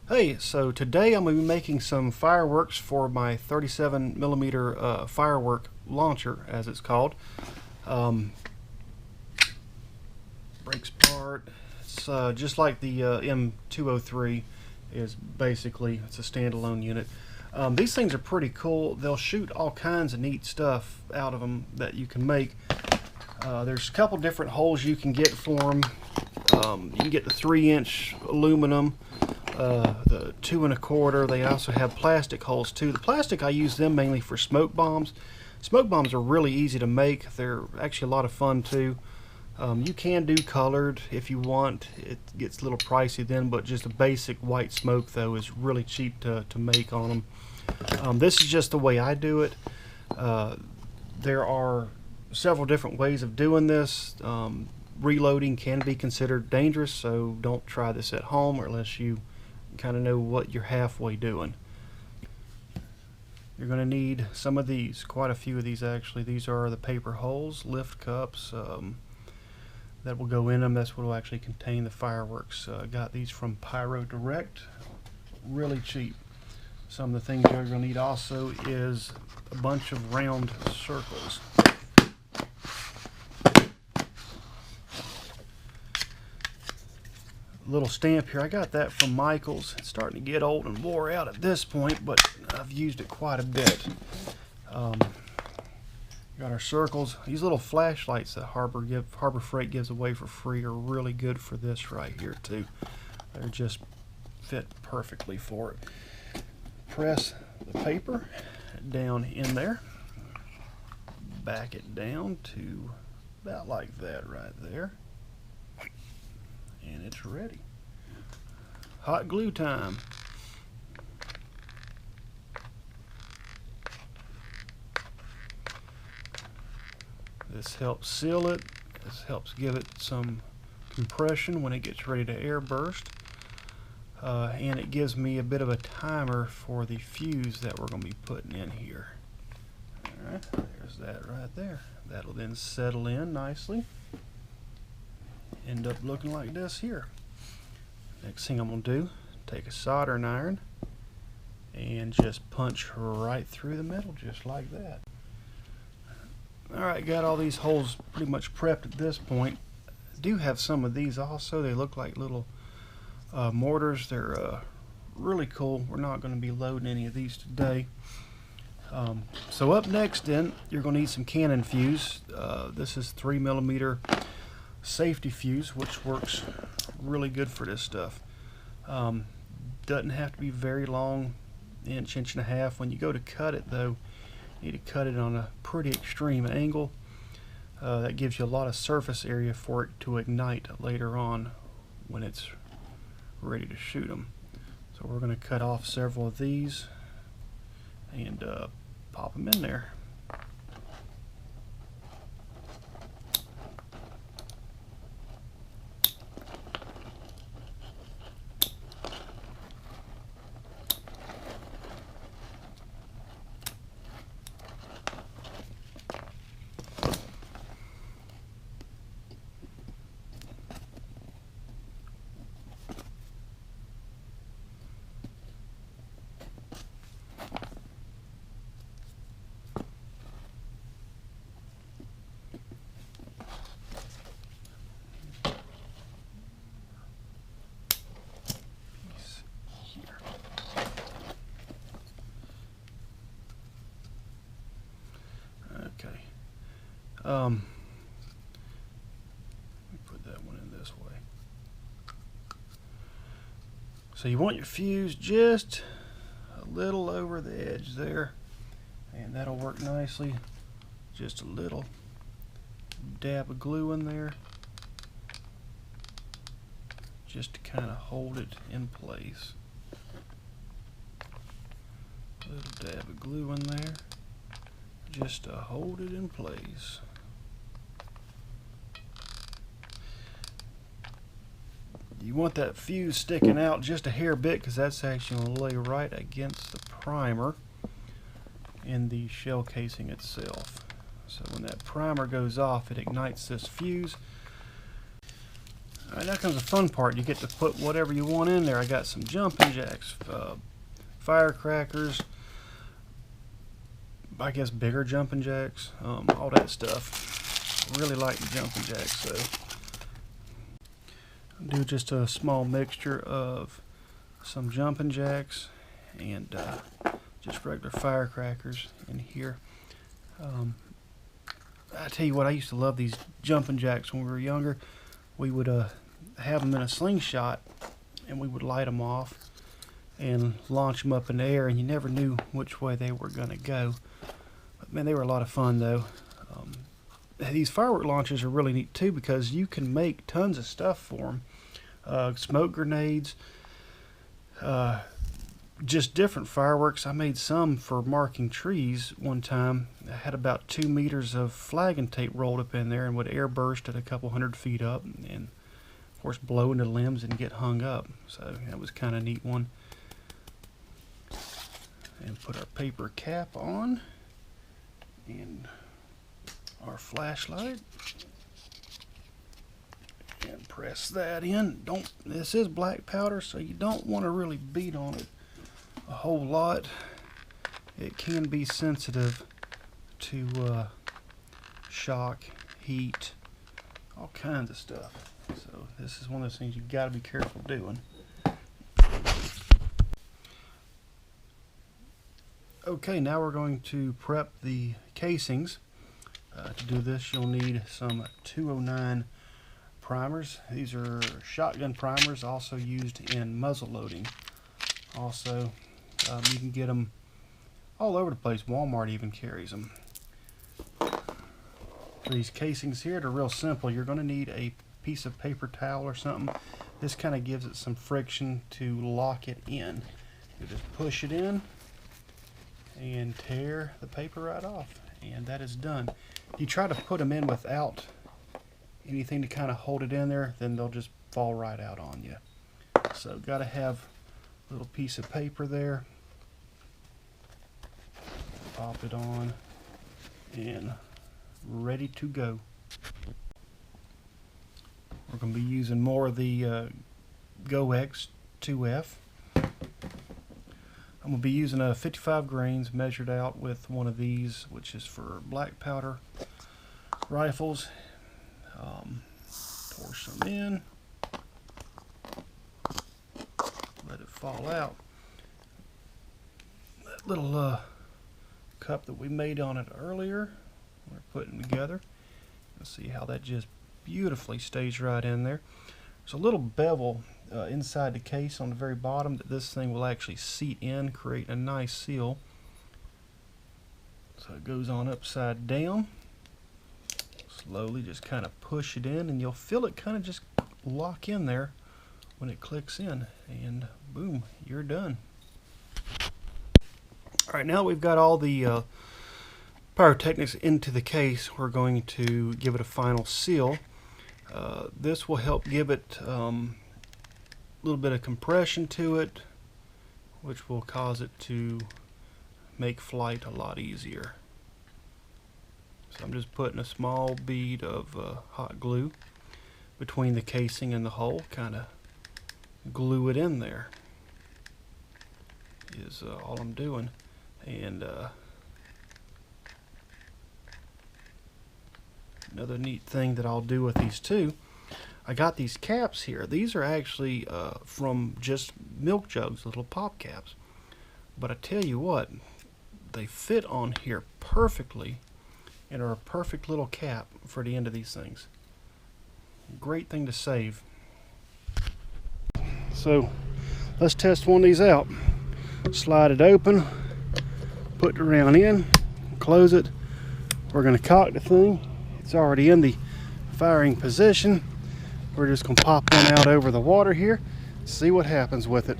Hey, so today I'm going to be making some fireworks for my 37mm firework launcher, as it's called. Breaks apart. It's just like the M203 is basically. It's a standalone unit. These things are pretty cool. They'll shoot all kinds of neat stuff out of them that you can make. There's a couple different holes you can get for them. You can get the 3-inch aluminum. The 2 1/4. They also have plastic holes too. The plastic, I use them mainly for smoke bombs. Smoke bombs are really easy to make. They're actually a lot of fun too. You can do colored if you want. It gets a little pricey then, but just a basic white smoke though is really cheap to make on them. This is just the way I do it. There are several different ways of doing this. Reloading can be considered dangerous, so don't try this at home unless you kind of know what you're halfway doing. You're going to need some of these, quite a few of these actually. These are the paper holes, lift cups that will go in them. That's what will actually contain the fireworks. Got these from Pyro Direct, really cheap. Some of the things you're going to need also is a bunch of round circles. Little stamp here. I got that from Michael's. It's starting to get old and wore out at this point, but I've used it quite a bit. Got our circles. These little flashlights that Harbor Freight gives away for free are really good for this right here too. They're just fit perfectly for it. Press the paper down in there. Back it down to about like that right there. And it's ready. Hot glue time. This helps seal it. This helps give it some compression when it gets ready to air burst. And it gives me a bit of a timer for the fuse that we're going to be putting in here. Alright, there's that right there. That'll then settle in nicely. End up looking like this here. Next thing I'm going to do, take a soldering iron and just punch right through the metal just like that. Alright, got all these holes pretty much prepped at this point. I do have some of these also. They look like little mortars. They're really cool. We're not going to be loading any of these today. So up next then, you're going to need some cannon fuse. This is 3mm safety fuse, which works really good for this stuff. Doesn't have to be very long, inch and a half. When you go to cut it though, you need to cut it on a pretty extreme angle. That gives you a lot of surface area for it to ignite later on when it's ready to shoot them. So we're going to cut off several of these and pop them in there. Let me put that one in this way. So you want your fuse just a little over the edge there, and that'll work nicely. Just a little dab of glue in there, just to kind of hold it in place. A little dab of glue in there, just to hold it in place. You want that fuse sticking out just a hair bit, because that's actually going to lay right against the primer in the shell casing itself. So when that primer goes off, it ignites this fuse. Alright, now comes the fun part. You get to put whatever you want in there. I got some jumping jacks, firecrackers, I guess bigger jumping jacks, all that stuff. I really like the jumping jacks, so I'll do just a small mixture of some jumping jacks and just regular firecrackers in here. I tell you what, I used to love these jumping jacks when we were younger. We would have them in a slingshot and we would light them off and launch them up in the air, and you never knew which way they were going to go. But man, they were a lot of fun though. These firework launchers are really neat too, because you can make tons of stuff for them. Smoke grenades, just different fireworks. I made some for marking trees one time. I had about 2 meters of flagging tape rolled up in there and would air burst at a couple 100 feet up, and of course blow into limbs and get hung up. So that was kind of a neat one. And put our paper cap on and our flashlight and press that in. This is black powder, so you don't want to really beat on it a whole lot. It can be sensitive to shock, heat, all kinds of stuff. So this is one of those things you got to be careful doing. Okay, now we're going to prep the casings. To do this, you'll need some 209 primers. These are shotgun primers, also used in muzzle loading. Also, you can get them all over the place. Walmart even carries them. For these casings here, they're real simple. You're going to need a piece of paper towel or something. This kind of gives it some friction to lock it in. You just push it in and tear the paper right off, and that is done. If you try to put them in without anything to kind of hold it in there, then they'll just fall right out on you. So got to have a little piece of paper there. Pop it on and ready to go. We're going to be using more of the GoX 2F. I'm going to be using 55 grains measured out with one of these, which is for black powder rifles. Pour some in, let it fall out. That little cup that we made on it earlier, we're putting together. You'll see how that just beautifully stays right in there. There's a little bevel inside the case on the very bottom that this thing will actually seat in, create a nice seal. So it goes on upside down. Slowly just kind of push it in, and you'll feel it kind of just lock in there when it clicks in, and boom, you're done. Alright, now we've got all the pyrotechnics into the case, we're going to give it a final seal. This will help give it a little bit of compression to it, which will cause it to make flight a lot easier. So I'm just putting a small bead of hot glue between the casing and the hole, kind of glue it in there is all I'm doing. And another neat thing that I'll do with these too, I got these caps here. These are actually from just milk jugs, little pop caps. But I tell you what, they fit on here perfectly and are a perfect little cap for the end of these things. Great thing to save. So let's test one of these out. Slide it open, put the round in, close it. We're going to cock the thing. It's already in the firing position. We're just going to pop one out over the water here, see what happens with it.